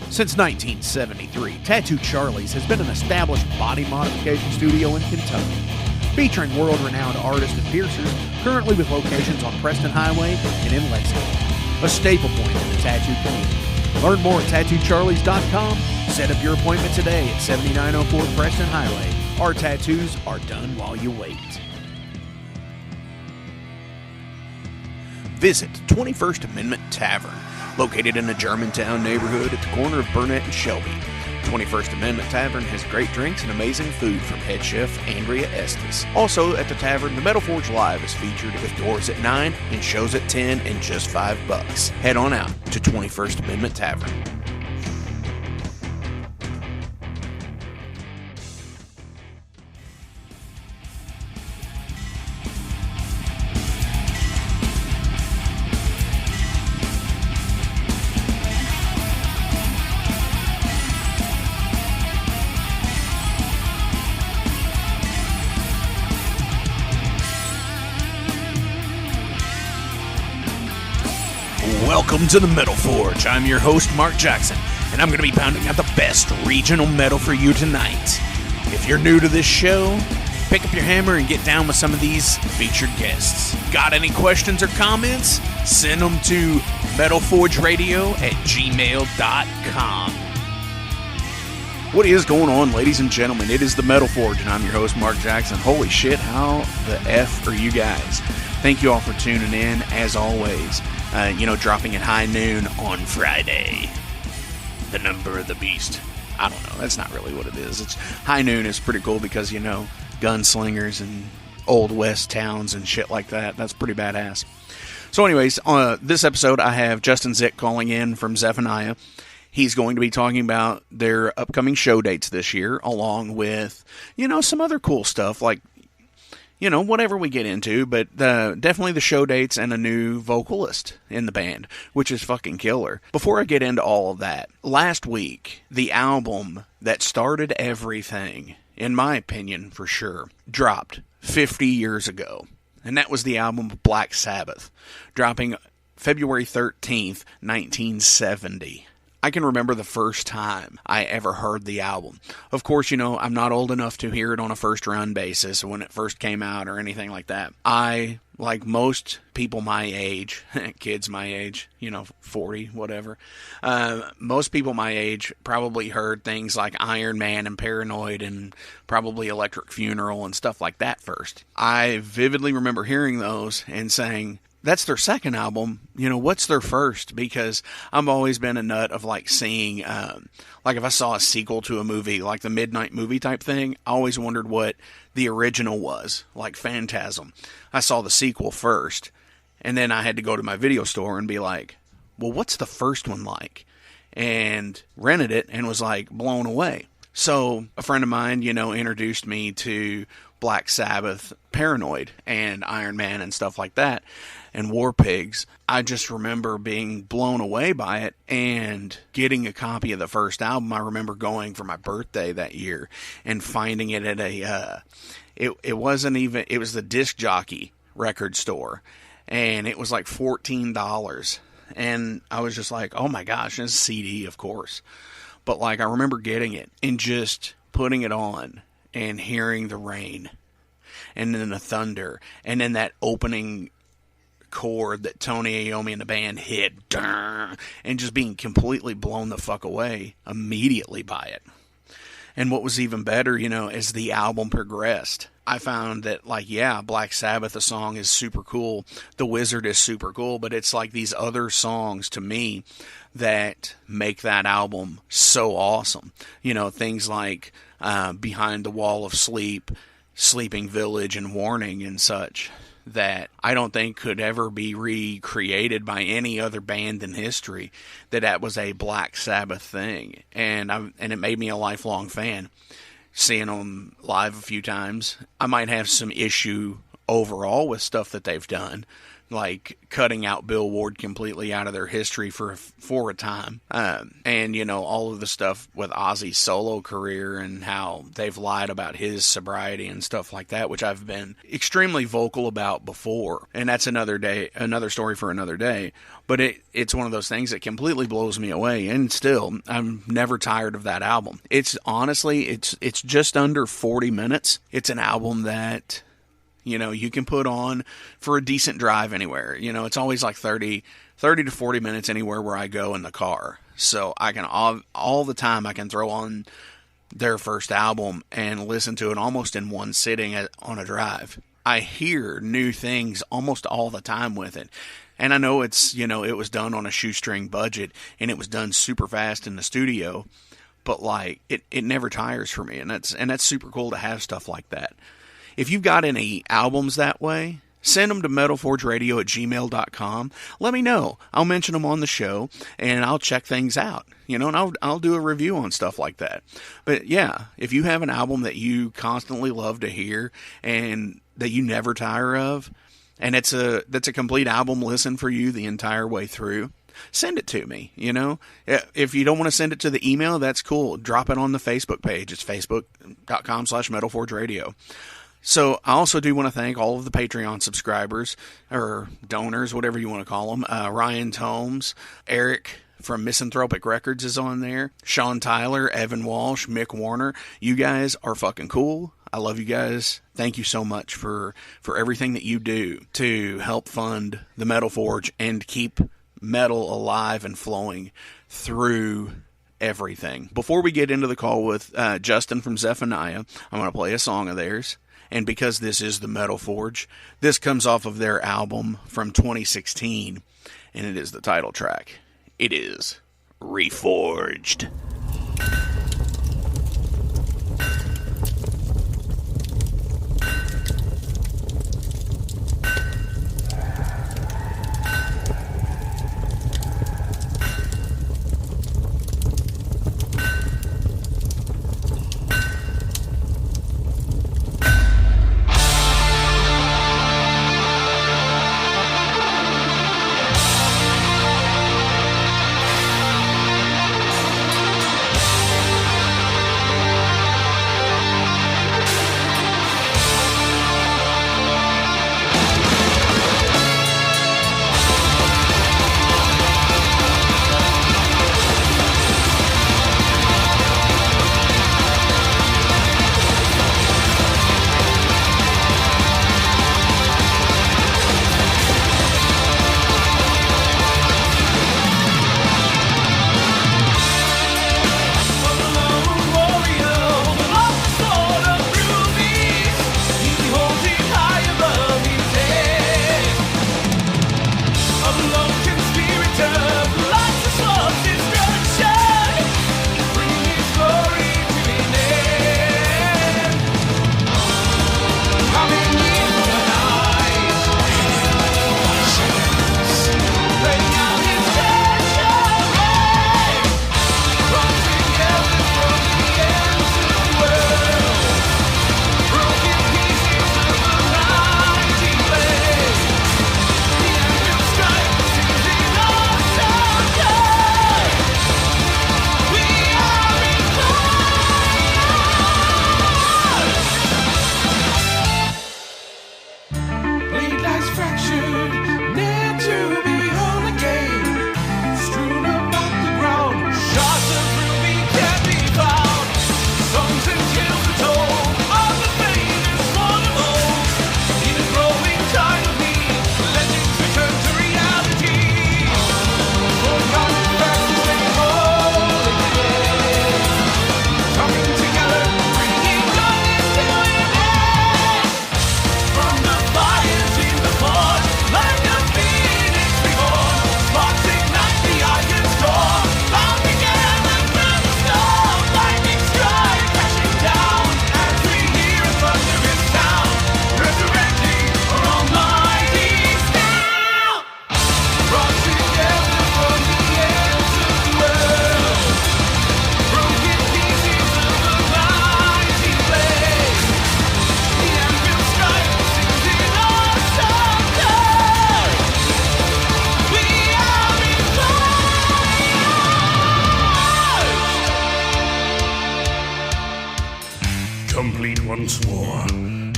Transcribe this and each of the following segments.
Since 1973, Tattoo Charlie's has been an established body modification studio in Kentucky, featuring world-renowned artists and piercers, currently with locations on Preston Highway and in Lexington, a staple point in the tattoo community. Learn more at TattooCharlies.com. Set up your appointment today at 7904 Preston Highway. Our tattoos are done while you wait. Visit 21st Amendment Tavern, located in the Germantown neighborhood at the corner of Burnett and Shelby. 21st Amendment Tavern has great drinks and amazing food from head chef Andrea Estes. Also at the tavern, the Metal Forge Live is featured with doors at 9 and shows at 10 and just $5. Head on out to 21st Amendment Tavern. Welcome to the Metal Forge. I'm your host, Mark Jackson, and I'm going to be pounding out the best regional metal for you tonight. If you're new to this show, pick up your hammer and get down with some of these featured guests. Got any questions or comments? Send them to metalforgeradio@gmail.com. What is going on, ladies and gentlemen? It is the Metal Forge, and I'm your host, Mark Jackson. Holy shit, how the F are you guys? Thank you all for tuning in, as always. Dropping at high noon on Friday. The number of the beast. I don't know. That's not really what it is. It's high noon is pretty cool because, gunslingers and old west towns and shit like that. That's pretty badass. So anyways, on this episode, I have Justin Zych calling in from Zephaniah. He's going to be talking about their upcoming show dates this year, along with, some other cool stuff like, whatever we get into, but definitely the show dates and a new vocalist in the band, which is fucking killer. Before I get into all of that, last week, the album that started everything, in my opinion for sure, dropped 50 years ago. And that was the album Black Sabbath, dropping February 13th, 1970. I can remember the first time I ever heard the album. Of course, I'm not old enough to hear it on a first-run basis when it first came out or anything like that. I, like most people my age, kids my age, 40, whatever, most people my age probably heard things like Iron Man and Paranoid and probably Electric Funeral and stuff like that first. I vividly remember hearing those and saying, that's their second album, what's their first? Because I've always been a nut of seeing, if I saw a sequel to a movie, like the Midnight Movie type thing, I always wondered what the original was, like Phantasm. I saw the sequel first, and then I had to go to my video store and be like, well, what's the first one like? And rented it and was blown away. So a friend of mine, introduced me to Black Sabbath, Paranoid, and Iron Man and stuff like that, and War Pigs. I just remember being blown away by it and getting a copy of the first album. I remember going for my birthday that year and finding it at it was the Disc Jockey record store, and it was $14. And I was just like, oh my gosh, it's a CD, of course. But I remember getting it and just putting it on and hearing the rain and then the thunder and then that opening chord that Tony Iommi and the band hit and just being completely blown the fuck away immediately by it. And what was even better, as the album progressed, I found that Black Sabbath, the song is super cool. The Wizard is super cool, but it's these other songs to me that make that album so awesome. Things like Behind the Wall of Sleep, Sleeping Village, and Warning and such that I don't think could ever be recreated by any other band in history. That was a Black Sabbath thing, and it made me a lifelong fan. Seeing them live a few times, I might have some issue overall with stuff that they've done, like cutting out Bill Ward completely out of their history for a time. And, you know, all of the stuff with Ozzy's solo career and how they've lied about his sobriety and stuff like that, which I've been extremely vocal about before. And that's another story for another day. But it's one of those things that completely blows me away. And still, I'm never tired of that album. It's honestly, it's just under 40 minutes. It's an album that, you know, you can put on for a decent drive anywhere. You know, it's always like 30 to 40 minutes anywhere where I go in the car. So I can, all the time, I can throw on their first album and listen to it almost in one sitting on a drive. I hear new things almost all the time with it. And I know it's, you know, it was done on a shoestring budget and it was done super fast in the studio. But like, it never tires for me. And that's super cool to have stuff like that. If you've got any albums that way, send them to metalforgeradio@gmail.com. Let me know. I'll mention them on the show, and I'll check things out. You know, and I'll do a review on stuff like that. But yeah, if you have an album that you constantly love to hear and that you never tire of, and that's a complete album listen for you the entire way through, send it to me. You know, if you don't want to send it to the email, that's cool. Drop it on the Facebook page. It's facebook.com/metalforgeradio. So I also do want to thank all of the Patreon subscribers, or donors, whatever you want to call them. Ryan Tomes, Eric from Misanthropic Records is on there, Sean Tyler, Evan Walsh, Mick Warner. You guys are fucking cool. I love you guys. Thank you so much for everything that you do to help fund the Metal Forge and keep metal alive and flowing through everything. Before we get into the call with Justin from Zephaniah, I'm going to play a song of theirs. And because this is the Metal Forge, this comes off of their album from 2016, and it is the title track. It is Reforged.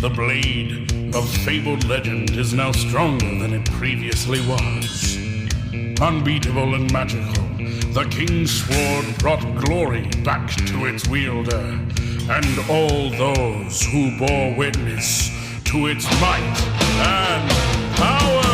The blade of fabled legend is now stronger than it previously was. Unbeatable and magical, the King's Sword brought glory back to its wielder, and all those who bore witness to its might and power.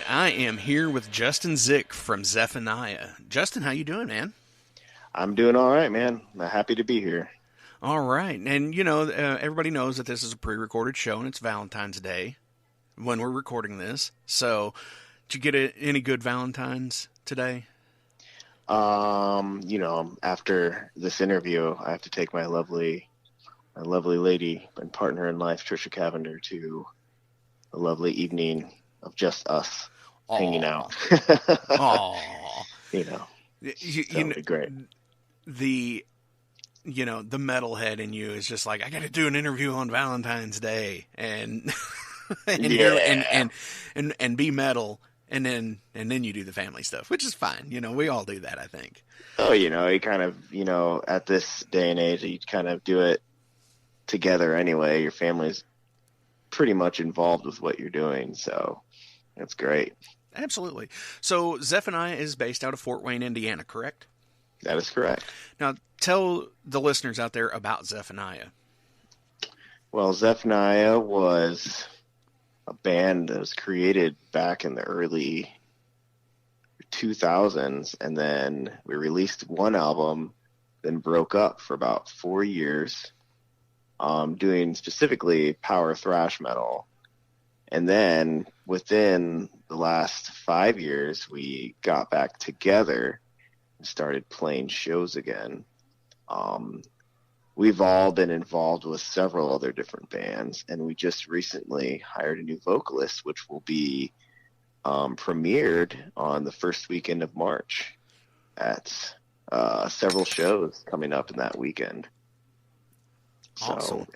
I am here with Justin Zych from Zephaniah. Justin, how you doing, man? I'm doing all right, man. I'm happy to be here. All right. And, you know, everybody knows that this is a pre-recorded show, and it's Valentine's Day when we're recording this. So, did you get any good Valentines today? You know, after this interview, I have to take my lovely lady and partner in life, Trisha Cavender, to a lovely evening of just us hanging out. Aww. You know, you know, great. The metalhead in you is just like, I got to do an interview on Valentine's Day and and be metal. And then you do the family stuff, which is fine. You know, we all do that, I think. Oh, you know, you kind of, you know, at this day and age, you kind of do it together anyway. Your family's pretty much involved with what you're doing, so that's great. Absolutely. So Zephaniah is based out of Fort Wayne, Indiana, correct? That is correct. Now, tell the listeners out there about Zephaniah. Well, Zephaniah was a band that was created back in the early 2000s, and then we released one album, then broke up for about 4 years, doing specifically power thrash metal. And then within the last 5 years, we got back together and started playing shows again. We've all been involved with several other different bands, and we just recently hired a new vocalist, which will be premiered on the first weekend of March at several shows coming up in that weekend. Awesome. So,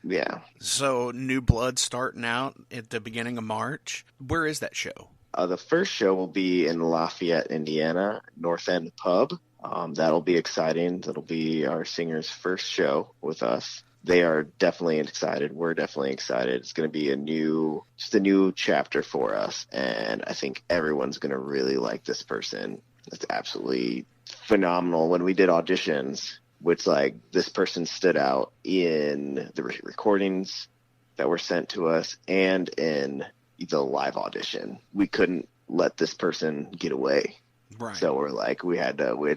yeah. So new blood starting out at the beginning of March. Where is that show? The first show will be in Lafayette, Indiana, North End Pub. That'll be exciting. That'll be our singer's first show with us. They are definitely excited. We're definitely excited. It's going to be a new chapter for us. And I think everyone's going to really like this person. It's absolutely phenomenal. When we did auditions, which like this person stood out in the recordings that were sent to us and in the live audition. We couldn't let this person get away. Right. So we're like, we had to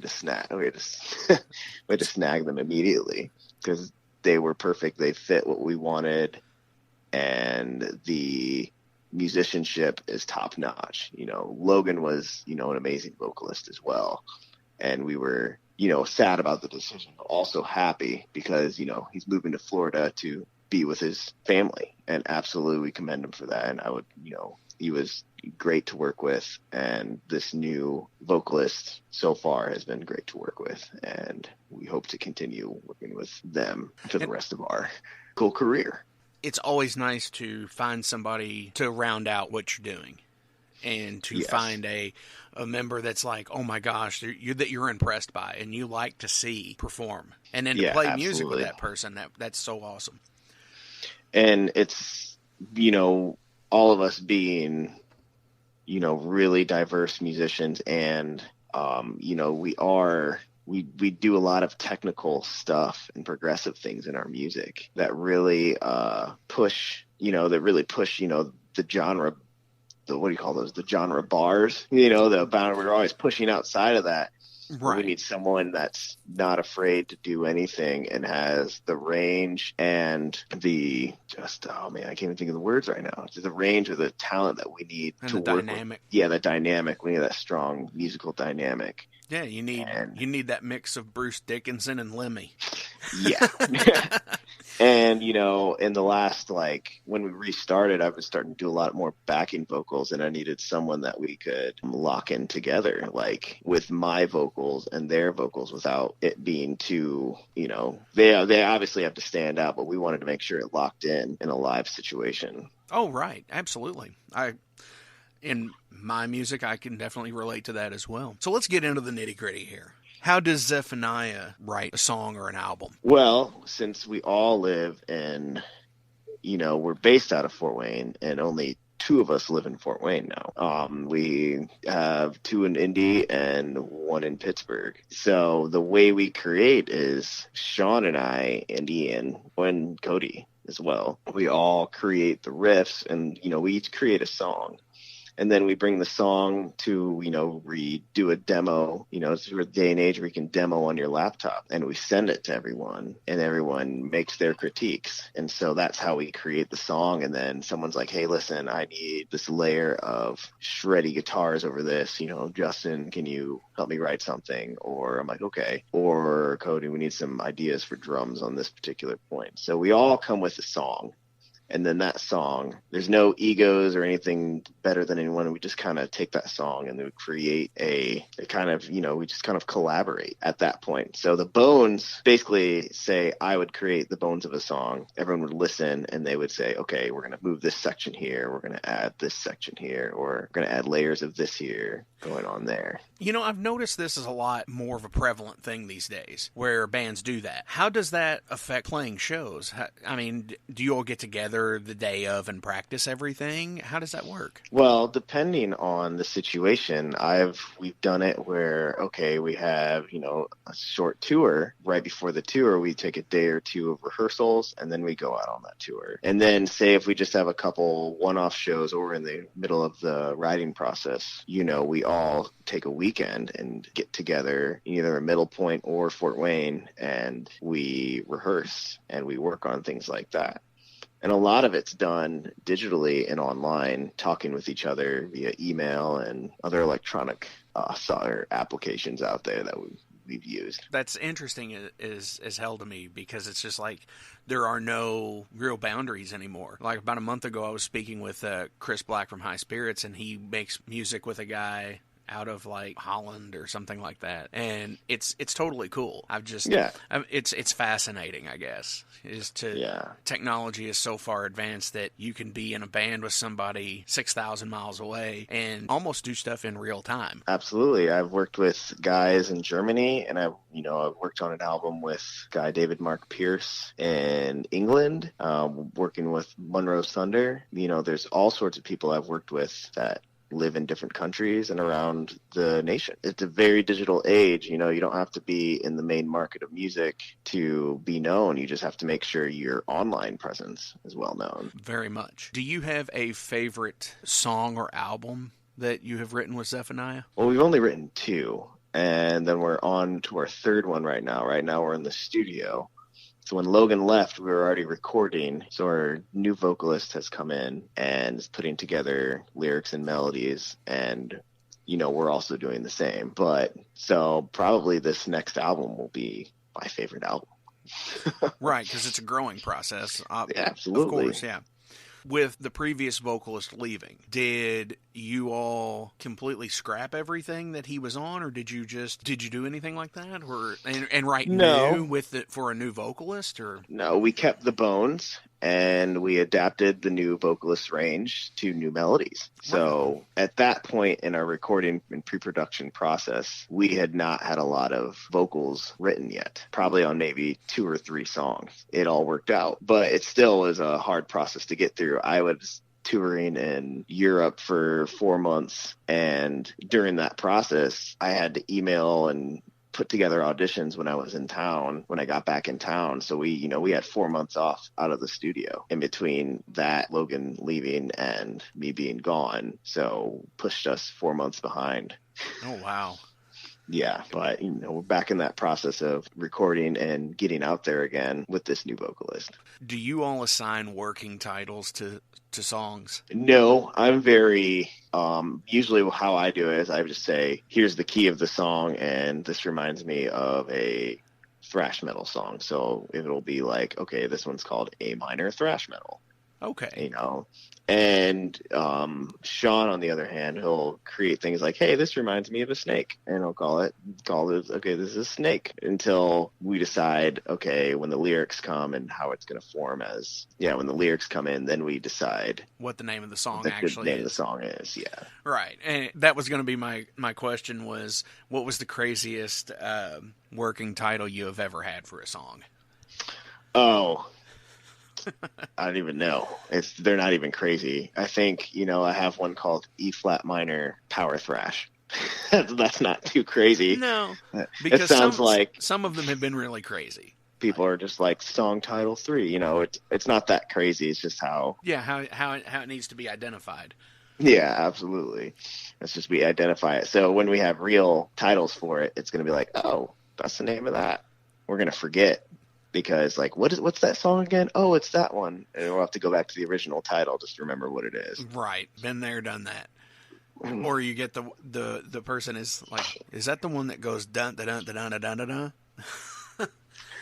snag them immediately because they were perfect. They fit what we wanted, and the musicianship is top notch. Logan was, an amazing vocalist as well. And we were, sad about the decision, but also happy because, he's moving to Florida to be with his family, and absolutely commend him for that. And I would, he was great to work with, and this new vocalist so far has been great to work with, and we hope to continue working with them for the rest of our cool career. It's always nice to find somebody to round out what you're doing, and to find a member that's like, oh my gosh, that you're impressed by and you like to see perform, and then to play music with that person. That's so awesome. And it's, all of us being, really diverse musicians, and, we do a lot of technical stuff and progressive things in our music that really push the genre, what do you call those? The genre bars, the bound. We're always pushing outside of that. Right. We need someone that's not afraid to do anything and has the range and I can't even think of the words right now. Just the range or the talent that we need and to the work dynamic. With. Yeah, the dynamic. We need that strong musical dynamic. Yeah, you need that mix of Bruce Dickinson and Lemmy. Yeah. And, in the last, when we restarted, I was starting to do a lot more backing vocals, and I needed someone that we could lock in together, with my vocals and their vocals without it being too, they obviously have to stand out, but we wanted to make sure it locked in a live situation. Oh, right. Absolutely. In my music, I can definitely relate to that as well. So let's get into the nitty-gritty here. How does Zephaniah write a song or an album? Well, since we all live in, we're based out of Fort Wayne, and only 2 of us live in Fort Wayne now. We have 2 in Indy and 1 in Pittsburgh. So the way we create is Sean and I and Ian and Cody as well. We all create the riffs, and, we each create a song. And then we bring the song to, do a demo, it's a day and age where you can demo on your laptop, and we send it to everyone, and everyone makes their critiques. And so that's how we create the song. And then someone's like, hey, listen, I need this layer of shreddy guitars over this, Justin, can you help me write something? Or I'm like, okay. Or Cody, we need some ideas for drums on this particular point. So we all come with a song. And then that song, there's no egos or anything better than anyone. We just kind of take that song and we create a kind of, we just kind of collaborate at that point. So the bones basically say, I would create the bones of a song. Everyone would listen and they would say, okay, we're going to move this section here. We're going to add this section here, or we're going to add layers of this here going on there. You know, I've noticed this is a lot more of a prevalent thing these days, where bands do that. How does that affect playing shows? I mean, do you all get together the day of and practice everything? How does that work? Well, depending on the situation, we've done it where, okay, we have, a short tour. Right before the tour, we take a day or two of rehearsals, and then we go out on that tour. And then say if we just have a couple one-off shows or we're in the middle of the writing process, we all take a weekend and get together either at Middle Point or Fort Wayne, and we rehearse and we work on things like that. And a lot of it's done digitally and online, talking with each other via email and other electronic software applications out there that we've used. That's interesting as hell to me, because it's just like there are no real boundaries anymore. Like about a month ago, I was speaking with Chris Black from High Spirits, and he makes music with a guy out of like Holland or something like that, and it's totally cool. It's fascinating, I guess. Technology is so far advanced that you can be in a band with somebody 6,000 miles away and almost do stuff in real time. Absolutely. I've worked with guys in Germany, and I've worked on an album with guy David Mark Pierce in England, working with Monroe's Thunder. There's all sorts of people I've worked with that live in different countries and around the nation. It's a very digital age. You don't have to be in the main market of music to be known. You just have to make sure your online presence is well known. Very much. Do you have a favorite song or album that you have written with Zephaniah? Well, we've only written 2, and then we're on to our 3rd one right now. Right now we're in the studio. So when Logan left, we were already recording. So our new vocalist has come in and is putting together lyrics and melodies. And, we're also doing the same. So probably this next album will be my favorite album. Right, because it's a growing process. Yeah, absolutely. Of course, yeah. With the previous vocalist leaving, did you all completely scrap everything that he was on, or did you do anything like that, or and write new with it for a new vocalist, or no? We kept the bones and we adapted the new vocalist range to new melodies. So at that point in our recording and pre-production process, we had not had a lot of vocals written yet, probably on maybe 2 or 3 songs. It all worked out, but it still was a hard process to get through. I was touring in Europe for 4 months, and during that process, I had to email and put together auditions when I was in town, when I got back in town. So we had 4 months off out of the studio in between that, Logan leaving and me being gone. So pushed us 4 months behind. Oh, wow. Yeah, but we're back in that process of recording and getting out there again with this new vocalist. Do you all assign working titles to songs? No, I'm very usually how I do it is I just say, here's the key of the song, and this reminds me of a thrash metal song. So it'll be like, okay, this one's called A minor thrash metal. Okay. And Sean, on the other hand, he'll create things like, hey, this reminds me of a snake. And he'll call it, okay, this is a snake, until we decide, okay, when the lyrics come and how it's going to form when the lyrics come in, then we decide what the name of the song actually is. The name of the song is, yeah. Right. And that was going to be my question was, what was the craziest working title you have ever had for a song? Oh, I don't even know. They're not even crazy. I think, I have one called E flat minor power thrash. That's not too crazy. No, because it sounds like some of them have been really crazy. People are just like song title 3. It's not that crazy. It's just how it needs to be identified. Yeah, absolutely. It's just we identify it. So when we have real titles for it, it's going to be like, oh, that's the name of that. We're going to forget. Because, like, what's that song again? Oh, it's that one. And we'll have to go back to the original title just to remember what it is. Right. Been there, done that. Or you get the person is like, is that the one that goes dun dun dun dun dun dun dun dun?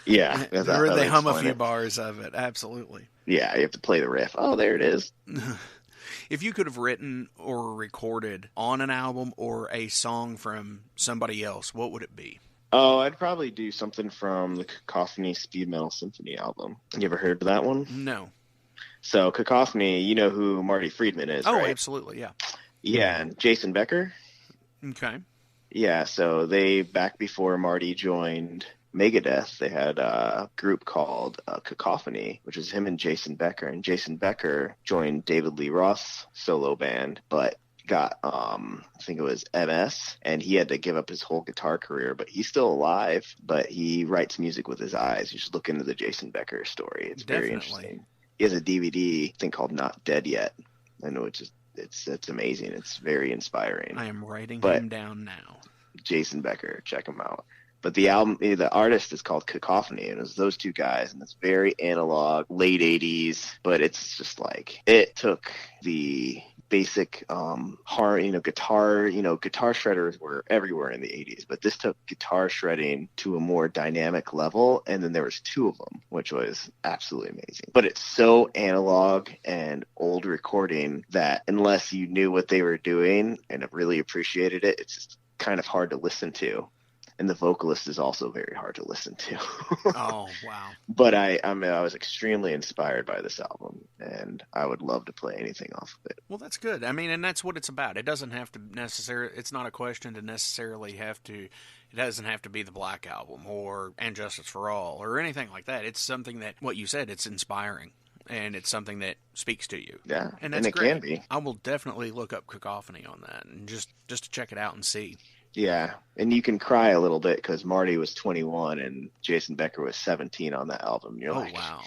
Yeah. Or they hum a few bars of it. Absolutely. Yeah, you have to play the riff. Oh, there it is. If you could have written or recorded on an album or a song from somebody else, what would it be? Oh, I'd probably do something from the Cacophony Speed Metal Symphony album. You ever heard of that one? No. So Cacophony, you know who Marty Friedman is, right? Oh, absolutely, yeah. Yeah, and Jason Becker. Okay. Yeah, so back before Marty joined Megadeth, they had a group called Cacophony, which is him and Jason Becker. And Jason Becker joined David Lee Roth's solo band, but got, I think it was MS, and he had to give up his whole guitar career, but he's still alive, but he writes music with his eyes. You should look into the Jason Becker story. It's very interesting. He has a DVD thing called Not Dead Yet. I know it's amazing. It's very inspiring. I am writing him down now. Jason Becker, check him out. But the artist is called Cacophony, and it was those two guys, and it's very analog, late 80s, but it's just like, it took the basic guitar shredders were everywhere in the 80s, but this took guitar shredding to a more dynamic level, and then there was two of them, which was absolutely amazing. But it's so analog and old recording that unless you knew what they were doing and really appreciated it, it's just kind of hard to listen to. And the vocalist is also very hard to listen to. Oh, wow. But I was extremely inspired by this album, and I would love to play anything off of it. Well, that's good. I mean, and that's what it's about. It doesn't have to it's not a question to necessarily it doesn't have to be the Black Album or And Justice for All or anything like that. It's something that, what you said, it's inspiring. And it's something that speaks to you. Yeah, and that's it great. Can be. I will definitely look up Cacophony on that and just to check it out and see. Yeah, and you can cry a little bit because Marty was 21 and Jason Becker was 17 on that album. You're like, wow.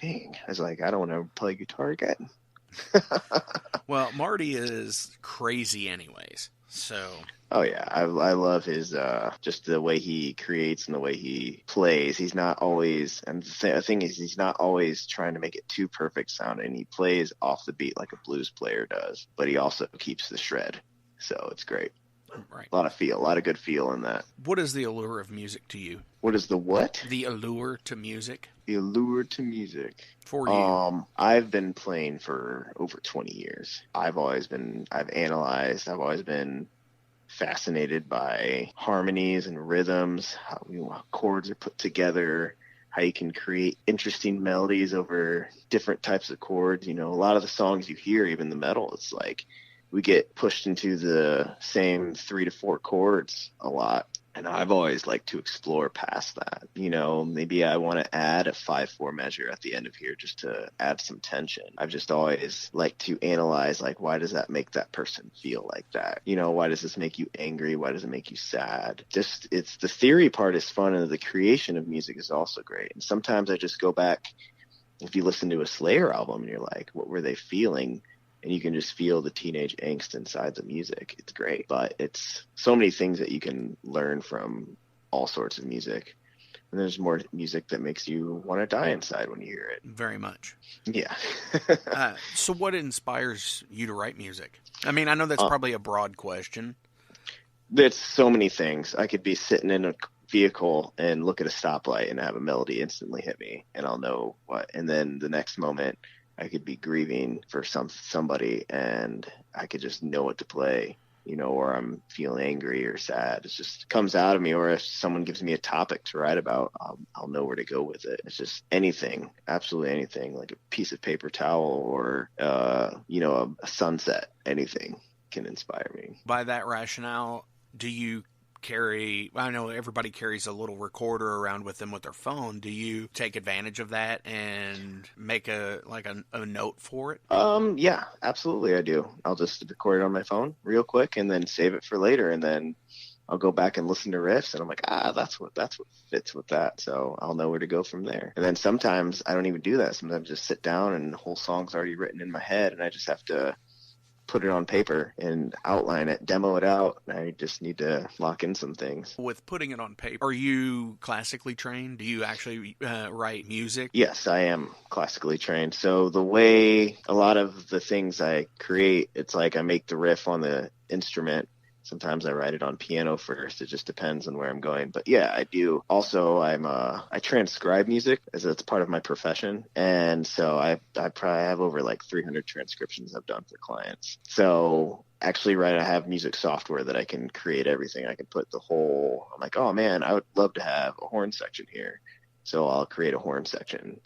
Dang. I was like, I don't want to play guitar again. Well, Marty is crazy anyways, so... Oh, yeah. I love his, just the way he creates and the way he plays. He's not always, and the thing is, he's not always trying to make it too perfect sounding. He plays off the beat like a blues player does, but he also keeps the shred. So it's great. Right. A lot of good feel in that. What is the allure of music to you? What is the what? The allure to music. The allure to music. For you. I've been playing for over 20 years. I've always been fascinated by harmonies and rhythms, how chords are put together, how you can create interesting melodies over different types of chords. A lot of the songs you hear, even the metal, it's like we get pushed into the same 3 to 4 chords a lot. And I've always liked to explore past that. Maybe I want to add a 5/4 measure at the end of here just to add some tension. I've just always liked to analyze, like, why does that make that person feel like that? Why does this make you angry? Why does it make you sad? It's the theory part is fun, and the creation of music is also great. And sometimes I just go back, if you listen to a Slayer album and you're like, what were they feeling? And you can just feel the teenage angst inside the music. It's great. But it's so many things that you can learn from all sorts of music. And there's more music that makes you want to die inside when you hear it. Very much. Yeah. So what inspires you to write music? I mean, I know that's probably a broad question. There's so many things. I could be sitting in a vehicle and look at a stoplight and have a melody instantly hit me, and I'll know what. And then the next moment, I could be grieving for somebody, and I could just know what to play, or I'm feeling angry or sad. It just comes out of me. Or if someone gives me a topic to write about, I'll know where to go with it. It's just anything, absolutely anything, like a piece of paper towel or, a sunset. Anything can inspire me. By that rationale, do you I know everybody carries a little recorder around with them with their phone. Do you take advantage of that and make a note for it? Yeah, absolutely I do. I'll just record it on my phone real quick and then save it for later, and then I'll go back and listen to riffs, and I'm like, that's what fits with that. So I'll know where to go from there. And then sometimes I don't even do that. Sometimes I just sit down and the whole song's already written in my head, and I just have to put it on paper and outline it, demo it out. I just need to lock in some things. With putting it on paper, are you classically trained? Do you actually write music? Yes, I am classically trained. So the way a lot of the things I create, it's like I make the riff on the instrument. Sometimes I write it on piano first. It just depends on where I'm going. But yeah, I do. Also, I transcribe music as it's part of my profession. And so I probably have over like 300 transcriptions I've done for clients. So actually, I have music software that I can create everything. I can put I'm like, oh man, I would love to have a horn section here. So I'll create a horn section.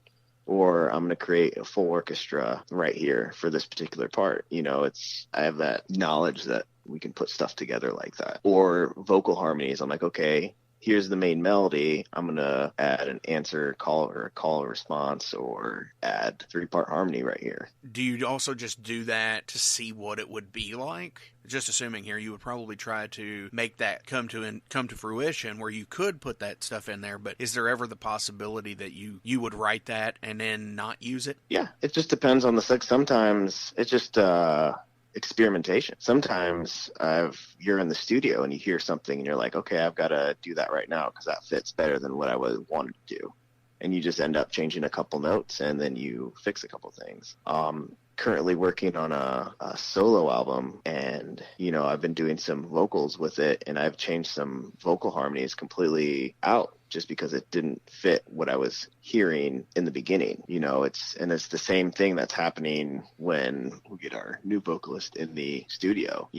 or I'm going to create a full orchestra right here for this particular part. You know, I have that knowledge that we can put stuff together like that. Or vocal harmonies. I'm like, okay, here's the main melody. I'm going to add an answer call or a call response, or add 3-part harmony right here. Do you also just do that to see what it would be like? Just assuming here, you would probably try to make that come to fruition where you could put that stuff in there, but is there ever the possibility that you would write that and then not use it? Yeah, it just depends on the sex. Sometimes it's just experimentation. Sometimes you're in the studio and you hear something and you're like, okay, I've got to do that right now because that fits better than what I wanted to do. And you just end up changing a couple notes and then you fix a couple things. Currently working on a solo album, and I've been doing some vocals with it, and I've changed some vocal harmonies completely out just because it didn't fit what I was hearing in the beginning. It's the same thing that's happening when we get our new vocalist in the studio.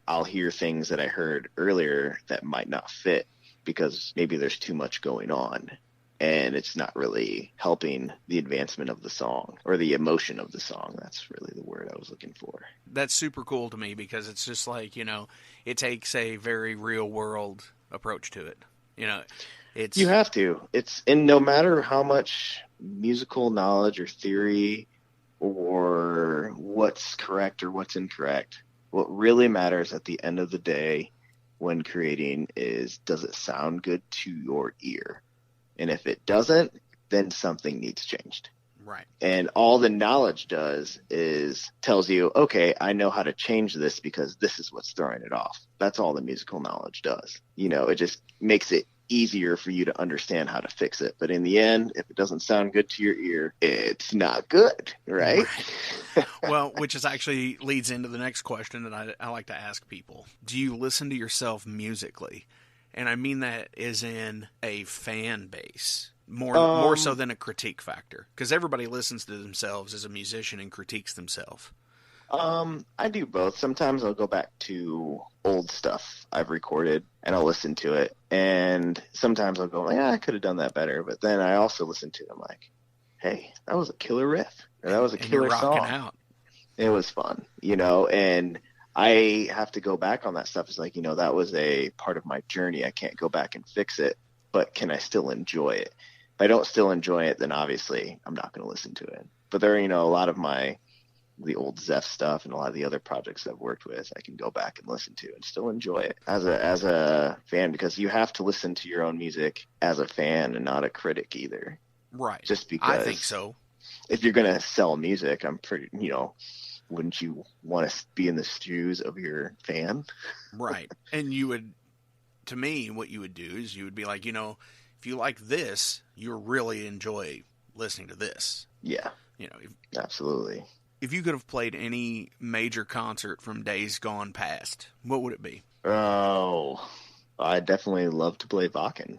I'll hear things that I heard earlier that might not fit because maybe there's too much going on, and it's not really helping the advancement of the song or the emotion of the song. That's really the word I was looking for. That's super cool to me because it's just like, it takes a very real world approach to it. You have to. And no matter how much musical knowledge or theory or what's correct or what's incorrect, what really matters at the end of the day when creating is, does it sound good to your ear? And if it doesn't, then something needs changed. Right. And all the knowledge does is tells you, okay, I know how to change this because this is what's throwing it off. That's all the musical knowledge does. It just makes it easier for you to understand how to fix it. But in the end, if it doesn't sound good to your ear, it's not good, right? Well, which is actually leads into the next question that I like to ask people. Do you listen to yourself musically? And I mean that as in a fan base, more so than a critique factor, because everybody listens to themselves as a musician and critiques themselves. I do both. Sometimes I'll go back to old stuff I've recorded and I'll listen to it, and sometimes I'll go, yeah, I could have done that better. But then I also listen to it. I'm like, hey, that was a killer riff, or that was a killer song. Out. It was fun, and I have to go back on that stuff. It's like, that was a part of my journey. I can't go back and fix it, but can I still enjoy it? If I don't still enjoy it, then obviously I'm not going to listen to it. But there, a lot of the old Zeph stuff and a lot of the other projects I've worked with, I can go back and listen to and still enjoy it as a fan, because you have to listen to your own music as a fan and not a critic either. Right. Just because I think so. If you're going to sell music, I'm pretty, wouldn't you want to be in the shoes of your fan? Right. And to me, what you would do is you would be like, if you like this, you'll really enjoy listening to this. Yeah. Absolutely. If you could have played any major concert from days gone past, what would it be? Oh, I definitely love to play Wacken.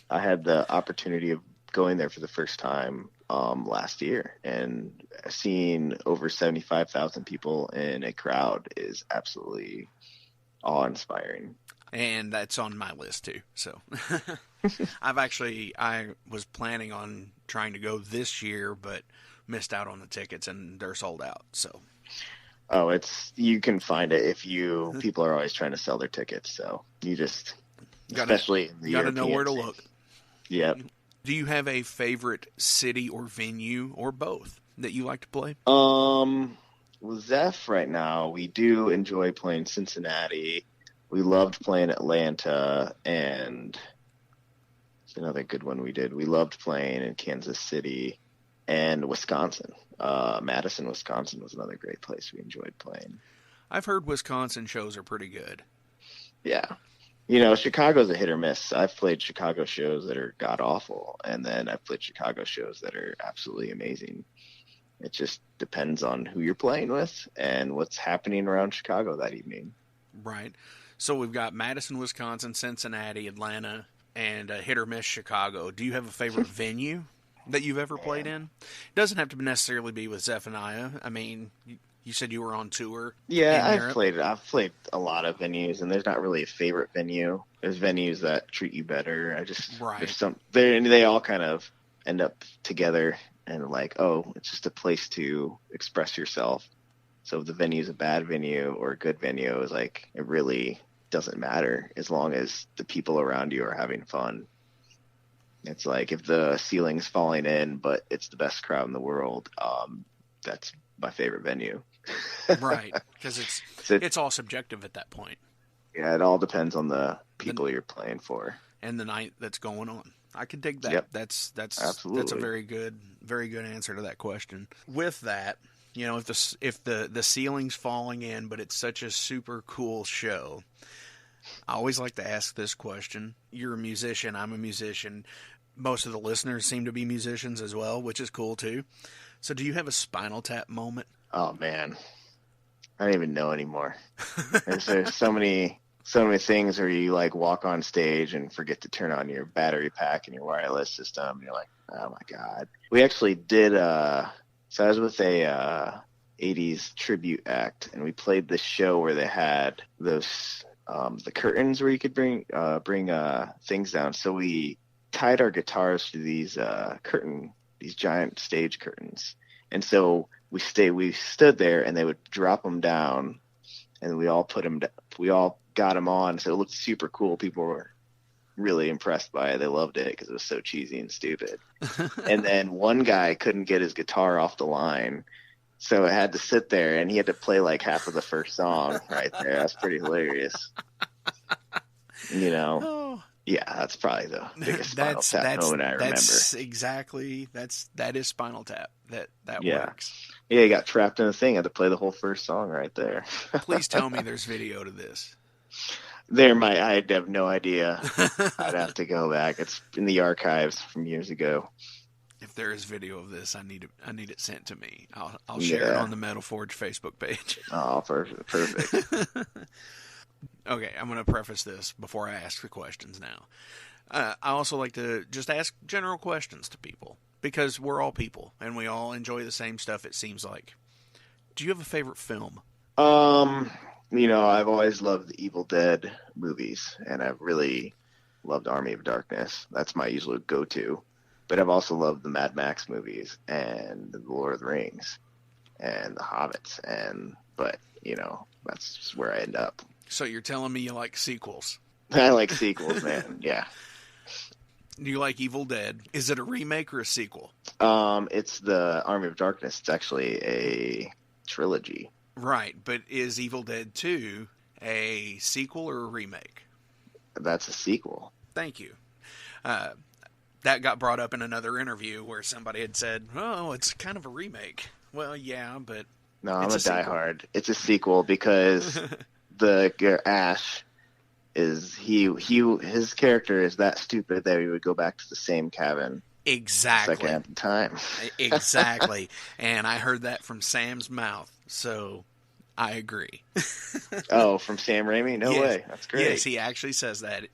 I had the opportunity of going there for the first time last year, and seeing over 75,000 people in a crowd is absolutely awe-inspiring. And that's on my list too. So I was planning on trying to go this year, but missed out on the tickets and they're sold out. So you can find it people are always trying to sell their tickets, so you just especially in the gotta know where to look. Yep. Do you have a favorite city or venue or both that you like to play? With Zeph right now, we do enjoy playing Cincinnati. We loved playing Atlanta, and it's another good one we did. We loved playing in Kansas City and Wisconsin. Madison, Wisconsin was another great place we enjoyed playing. I've heard Wisconsin shows are pretty good. Yeah. Chicago's a hit or miss. I've played Chicago shows that are god-awful, and then I've played Chicago shows that are absolutely amazing. It just depends on who you're playing with and what's happening around Chicago that evening. Right. So we've got Madison, Wisconsin, Cincinnati, Atlanta, and hit or miss Chicago. Do you have a favorite venue that you've ever played in? It doesn't have to necessarily be with Zephaniah. I mean, you said you were on tour. Yeah, I've played a lot of venues, and there's not really a favorite venue. There's venues that treat you better. There's they all kind of end up together and like, oh, it's just a place to express yourself. So if the venue is a bad venue or a good venue, is like, it really doesn't matter as long as the people around you are having fun. It's like if the ceiling's falling in, but it's the best crowd in the world, that's my favorite venue. Right, because it's all subjective at that point. Yeah, it all depends on the people you're playing for and the night that's going on. I could dig that. Yep. That's Absolutely. That's a very good answer to that question. With that, you know, if the ceiling's falling in, but it's such a super cool show, I always like to ask this question. You're a musician. I'm a musician. Most of the listeners seem to be musicians as well, which is cool too. So do you have a Spinal Tap moment? Oh man, I don't even know anymore. There's so many things where you like walk on stage and forget to turn on your battery pack and your wireless system. And you're like, oh my God. We actually did, so I was with a 80s tribute act, and we played this show where they had those, the curtains where you could bring things down. So we tied our guitars to these these giant stage curtains. And so we stood there, and they would drop them down, and we all got them on. So it looked super cool. People were really impressed by it. They loved it because it was so cheesy and stupid. And then one guy couldn't get his guitar off the line, so it had to sit there, and he had to play like half of the first song right there. That's pretty hilarious. You know, yeah, that's probably the biggest Spinal Tap moment I remember. That is Spinal Tap. That works. Yeah, he got trapped in a thing. Had to play the whole first song right there. Please tell me there's video to this. I have no idea. I'd have to go back. It's in the archives from years ago. If there is video of this, I need it sent to me. I'll share it on the Metal Forge Facebook page. Oh, perfect. Okay, I'm going to preface this before I ask the questions now. I also like to just ask general questions to people, because we're all people, and we all enjoy the same stuff, it seems like. Do you have a favorite film? You know, I've always loved the Evil Dead movies, and I've really loved Army of Darkness. That's my usual go-to. But I've also loved the Mad Max movies, and the Lord of the Rings, and the Hobbits, but, you know, that's just where I end up. So you're telling me you like sequels? I like sequels, man. Yeah. Do you like Evil Dead? Is it a remake or a sequel? It's the Army of Darkness. It's actually a trilogy. Right, but is Evil Dead 2 a sequel or a remake? That's a sequel. Thank you. That got brought up in another interview where somebody had said, oh, it's kind of a remake. Well, yeah, but no, I'm a diehard. It's a sequel because the Ash is his character is that stupid that he would go back to the same cabin. Exactly. Second time. Exactly. And I heard that from Sam's mouth, so I agree. Oh, from Sam Raimi? No way. That's great. Yes, he actually says that.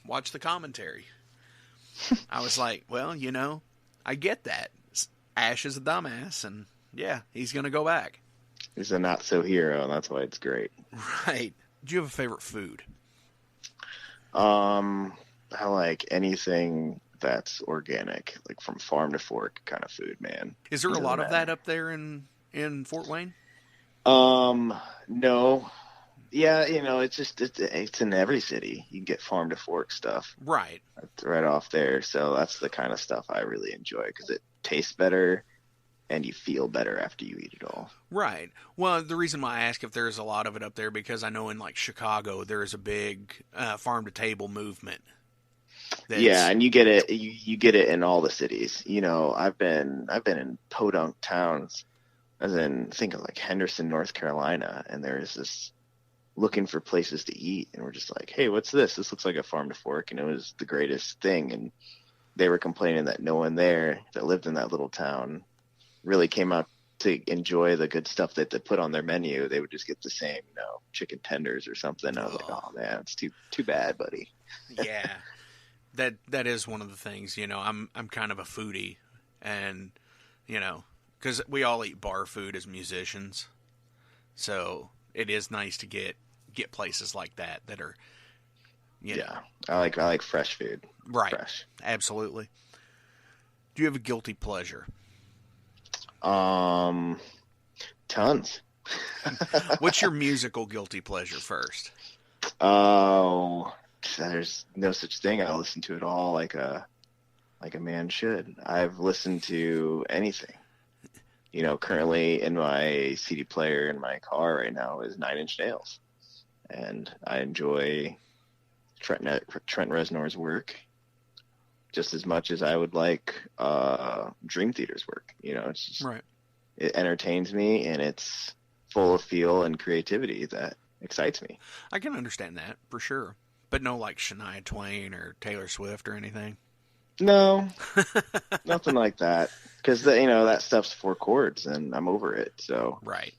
Watch the commentary. I was like, well, you know, I get that. Ash is a dumbass, and yeah, he's going to go back. He's a not-so-hero, and that's why it's great. Right. Do you have a favorite food? I like anything that's organic, like from farm to fork kind of food, man. Is there a lot of that up there in Fort Wayne? No. Yeah, you know, it's in every city. You can get farm to fork stuff. Right. Right off there. So that's the kind of stuff I really enjoy because it tastes better and you feel better after you eat it all. Right. Well, the reason why I ask if there's a lot of it up there, because I know in like Chicago there is a big farm to table movement. Yeah, and you get it. You get it in all the cities. You know, I've been in podunk towns, as in think of like Henderson, North Carolina, and there's this looking for places to eat, and we're just like, hey, what's this? This looks like a farm to fork, and it was the greatest thing. And they were complaining that no one there that lived in that little town really came out to enjoy the good stuff that they put on their menu. They would just get the same, you know, chicken tenders or something. I was like, oh man, it's too bad, buddy. Yeah. That is one of the things, you know, I'm kind of a foodie, and, you know, because we all eat bar food as musicians, so it is nice to get places like that are, you know. I like fresh food. Right. Fresh. Absolutely. Do you have a guilty pleasure? Tons. What's your musical guilty pleasure first? Oh, there's no such thing. I listen to it all like a man should. I've listened to anything. You know, currently in my CD player in my car right now is Nine Inch Nails, and I enjoy Trent Reznor's work just as much as I would like Dream Theater's work. You know, it's just, right. It entertains me, and it's full of feel and creativity that excites me. I can understand that for sure, but no like Shania Twain or Taylor Swift or anything. No, nothing like that. Because you know that stuff's 4 chords, and I'm over it. So right,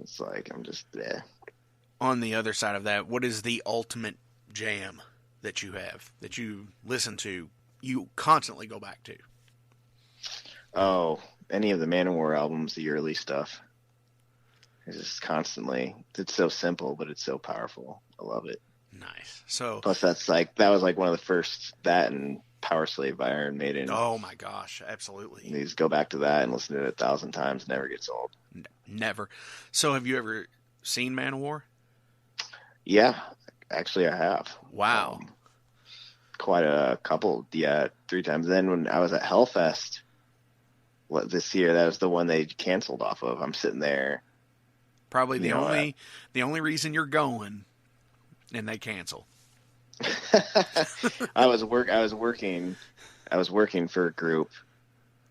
it's like I'm just there. On the other side of that, what is the ultimate jam that you have that you listen to, you constantly go back to? Oh, any of the Manowar albums, the early stuff. It's just constantly. It's so simple, but it's so powerful. I love it. Nice. So plus, that was like one of the first, that and Power Slave by Iron Maiden. Oh my gosh, absolutely. You just go back to that and listen to it 1,000 times. Never gets old. Never. So have you ever seen Manowar? Yeah, actually I have. Wow. Quite a couple. Yeah, 3 times. Then when I was at Hellfest this year, that was the one they canceled off of. I'm sitting there. Probably the only reason you're going, and they cancel. I was working for a group,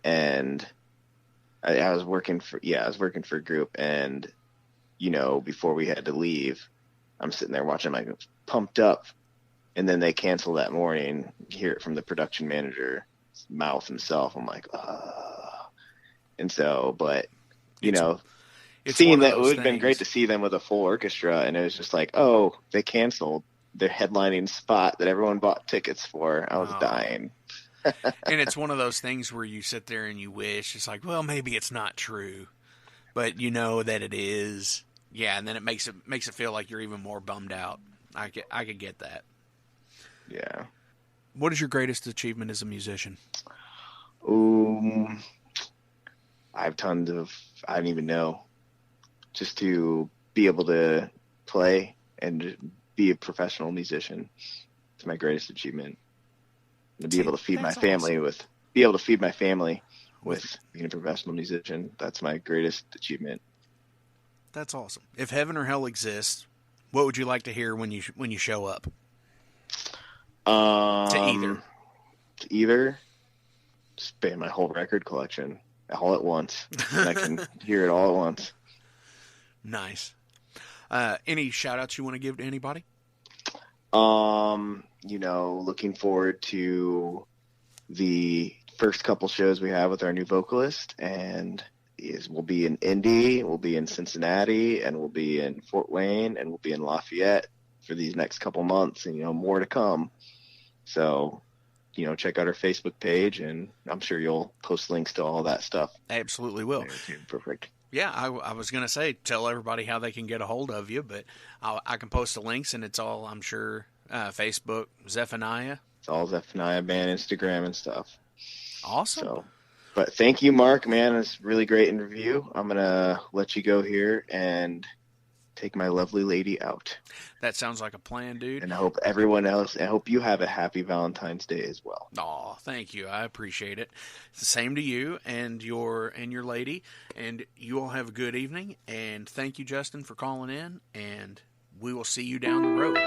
and I was working for a group, and you know, before we had to leave, I'm sitting there watching my Pumped Up, and then they canceled that morning. Hear it from the production manager's mouth himself. I'm like, and so, but you know. Seeing that, it would have been great to see them with a full orchestra, and it was just like, oh, they canceled their headlining spot that everyone bought tickets for. I was dying. And it's one of those things where you sit there and you wish, it's like, well, maybe it's not true, but you know that it is. Yeah, and then it makes it feel like you're even more bummed out. I could get that. Yeah. What is your greatest achievement as a musician? I have tons of, I don't even know. Just to be able to play and be a professional musician. It's my greatest achievement. To be able to feed my family with being a professional musician. That's my greatest achievement. That's awesome. If heaven or hell exists, what would you like to hear when you show up? To either span my whole record collection all at once. And I can hear it all at once. Nice. Any shout outs you want to give to anybody? You know, looking forward to the first couple shows we have with our new vocalist, and we'll be in Indy, we'll be in Cincinnati, and we'll be in Fort Wayne, and we'll be in Lafayette for these next couple months, and you know, more to come. So, you know, check out our Facebook page, and I'm sure you'll post links to all that stuff. Absolutely will. Perfect. Yeah, I was going to say, tell everybody how they can get a hold of you, but I can post the links, and it's all, I'm sure, Facebook, Zephaniah. It's all Zephaniah Band, Instagram, and stuff. Awesome. So, but thank you, Mark, man. It's a really great interview. I'm going to let you go here and take my lovely lady out. That sounds like a plan, dude. And I hope everyone else, I hope you have a happy Valentine's Day as well. Aw, thank you. I appreciate it. It's the same to you and your lady. And you all have a good evening. And thank you, Justin, for calling in. And we will see you down the road.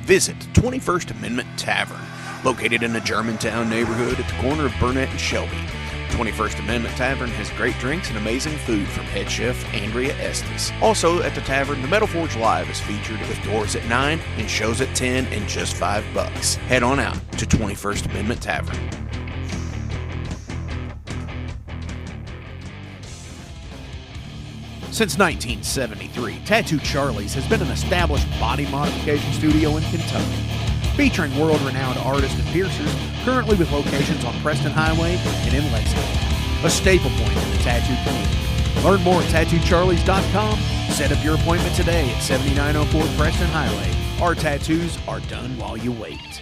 visit 21st Amendment Tavern, located in the Germantown neighborhood at the corner of Burnett and Shelby. 21st Amendment Tavern has great drinks and amazing food from head chef Andrea Estes. Also at the tavern, the Metal Forge Live is featured with doors at 9 and shows at 10 and just $5. Head on out to 21st Amendment Tavern. Since 1973, Tattoo Charlie's has been an established body modification studio in Kentucky, featuring world-renowned artists and piercers, currently with locations on Preston Highway and in Lexington, a staple point in the tattoo community. Learn more at TattooCharlies.com. Set up your appointment today at 7904 Preston Highway. Our tattoos are done while you wait.